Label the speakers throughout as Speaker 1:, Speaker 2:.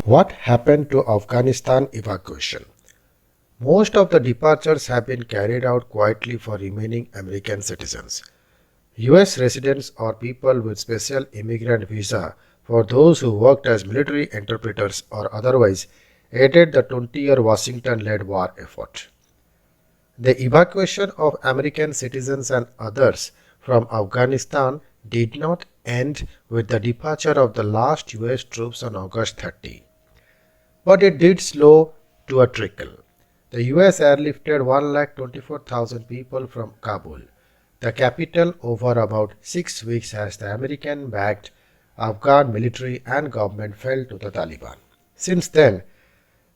Speaker 1: What happened to Afghanistan evacuation? Most of the departures have been carried out quietly for remaining American citizens. US residents or people with special immigrant visa for those who worked as military interpreters or otherwise aided the 20-year Washington-led war effort. The evacuation of American citizens and others from Afghanistan did not end with the departure of the last US troops on August 30. But it did slow to a trickle. The US airlifted 124,000 people from Kabul, the capital, over about 6 weeks as the American backed Afghan military and government fell to the Taliban. Since then,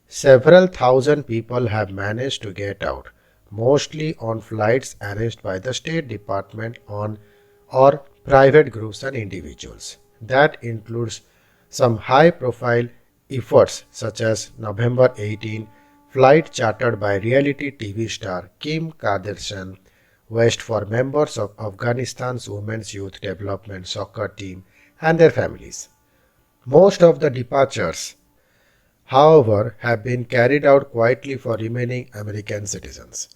Speaker 1: several thousand people have managed to get out, mostly on flights arranged by the State Department on or private groups and individuals. That includes some high profile efforts such as November 18 flight chartered by reality TV star Kim Kardashian West for members of Afghanistan's Women's Youth Development Soccer team and their families. Most of the departures, however, have been carried out quietly for remaining American citizens.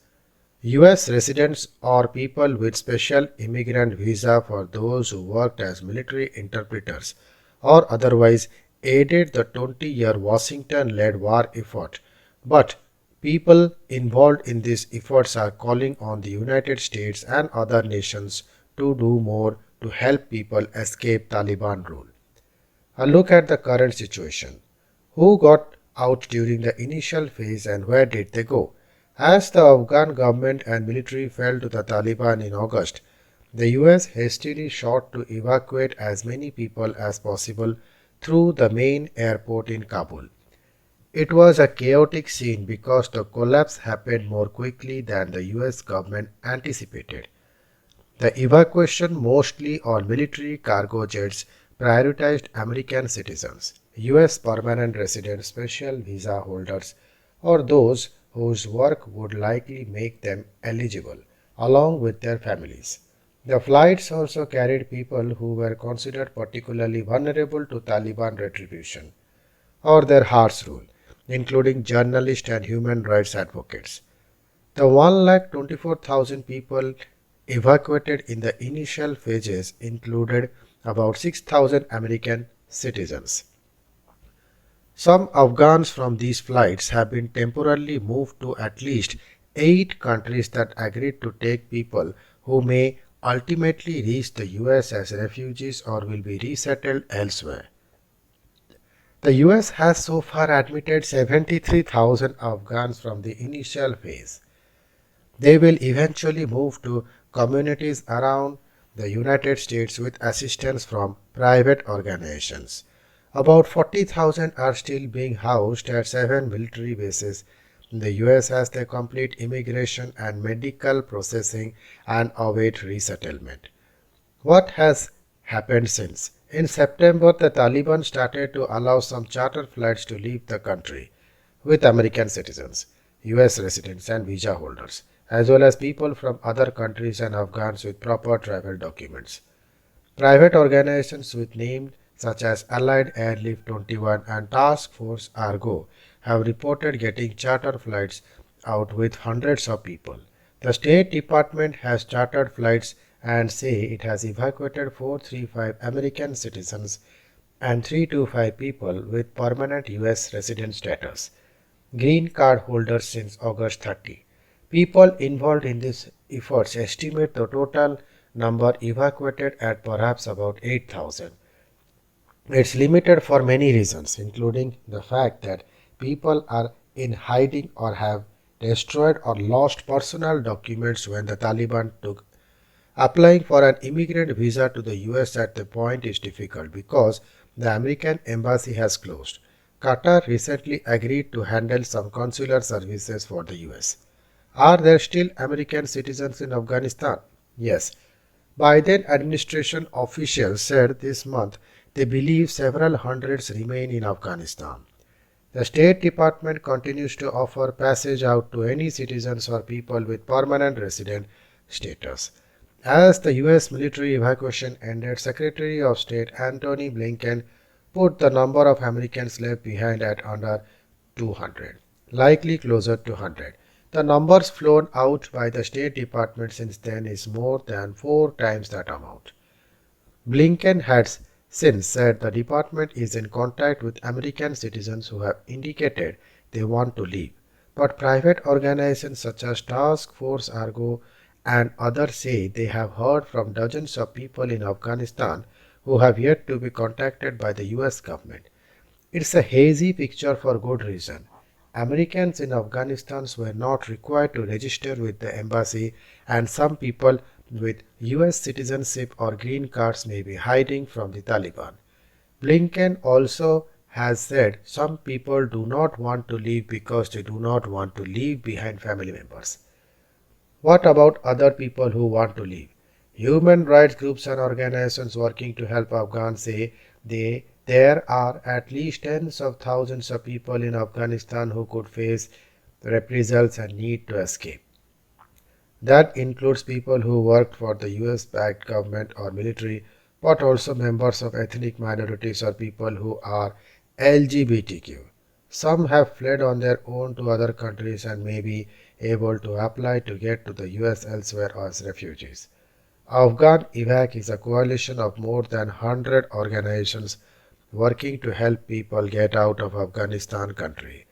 Speaker 1: US residents or people with special immigrant visa for those who worked as military interpreters or otherwise aided the 20-year Washington-led war effort. But people involved in these efforts are calling on the United States and other nations to do more to help people escape Taliban rule. A look at the current situation. Who got out during the initial phase and where did they go? As the Afghan government and military fell to the Taliban in August, the US hastily sought to evacuate as many people as possible through the main airport in Kabul. It was a chaotic scene because the collapse happened more quickly than the US government anticipated. The evacuation, mostly on military cargo jets, prioritized American citizens, US permanent residents, special visa holders, or those whose work would likely make them eligible, along with their families. The flights also carried people who were considered particularly vulnerable to Taliban retribution or their harsh rule, including journalists and human rights advocates. The 124,000 people evacuated in the initial phases included about 6,000 American citizens. Some Afghans from these flights have been temporarily moved to at least 8 countries that agreed to take people who may ultimately reach the US as refugees or will be resettled elsewhere. The US has so far admitted 73,000 Afghans from the initial phase. They will eventually move to communities around the United States with assistance from private organizations. About 40,000 are still being housed at 7 military bases in the US as they complete immigration and medical processing and await resettlement. What has happened since? In September, the Taliban started to allow some charter flights to leave the country with American citizens, US residents, and visa holders, as well as people from other countries and Afghans with proper travel documents. Private organizations with names such as Allied Airlift 21 and Task Force Argo have reported getting charter flights out with hundreds of people. The State Department has chartered flights and say it has evacuated 435 American citizens and 325 people with permanent US resident status, green card holders since August 30. People involved in these efforts estimate the total number evacuated at perhaps about 8,000. It's limited for many reasons, including the fact that people are in hiding or have destroyed or lost personal documents when the Taliban took. Applying for an immigrant visa to the US at the point is difficult because the American embassy has closed. Qatar recently agreed to handle some consular services for the US. Are there still American citizens in Afghanistan? Yes. Biden administration officials said this month they believe several hundreds remain in Afghanistan. The State Department continues to offer passage out to any citizens or people with permanent resident status. As the US military evacuation ended, Secretary of State Antony Blinken put the number of Americans left behind at under 200, likely closer to 100. The numbers flown out by the State Department since then is more than 4 times that amount. Blinken has since said the department is in contact with American citizens who have indicated they want to leave. But private organizations such as Task Force Argo and others say they have heard from dozens of people in Afghanistan who have yet to be contacted by the US government. It's a hazy picture for good reason. Americans in Afghanistan were not required to register with the embassy, and some people with US citizenship or green cards may be hiding from the Taliban. Blinken also has said some people do not want to leave because they do not want to leave behind family members. What about other people who want to leave? Human rights groups and organizations working to help Afghans say there are at least tens of thousands of people in Afghanistan who could face reprisals and need to escape. That includes people who worked for the US-backed government or military, but also members of ethnic minorities or people who are LGBTQ. Some have fled on their own to other countries and may be able to apply to get to the US elsewhere as refugees. Afghan Evac is a coalition of more than 100 organizations working to help people get out of Afghanistan country.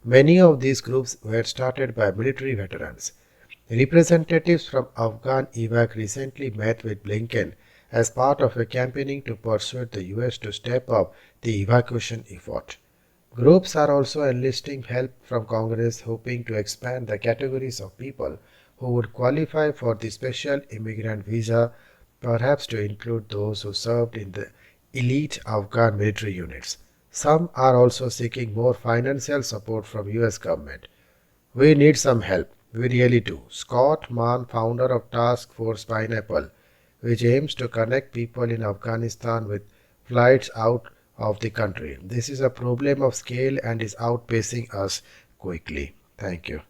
Speaker 1: Many of these groups were started by military veterans. Representatives from Afghan Evac recently met with Blinken as part of a campaigning to persuade the US to step up the evacuation effort. Groups are also enlisting help from Congress, hoping to expand the categories of people who would qualify for the special immigrant visa, perhaps to include those who served in the elite Afghan military units. Some are also seeking more financial support from US government. We need some help. We really do. Scott Mann, founder of Task Force Pineapple, which aims to connect people in Afghanistan with flights out of the country. This is a problem of scale and is outpacing us quickly. Thank you.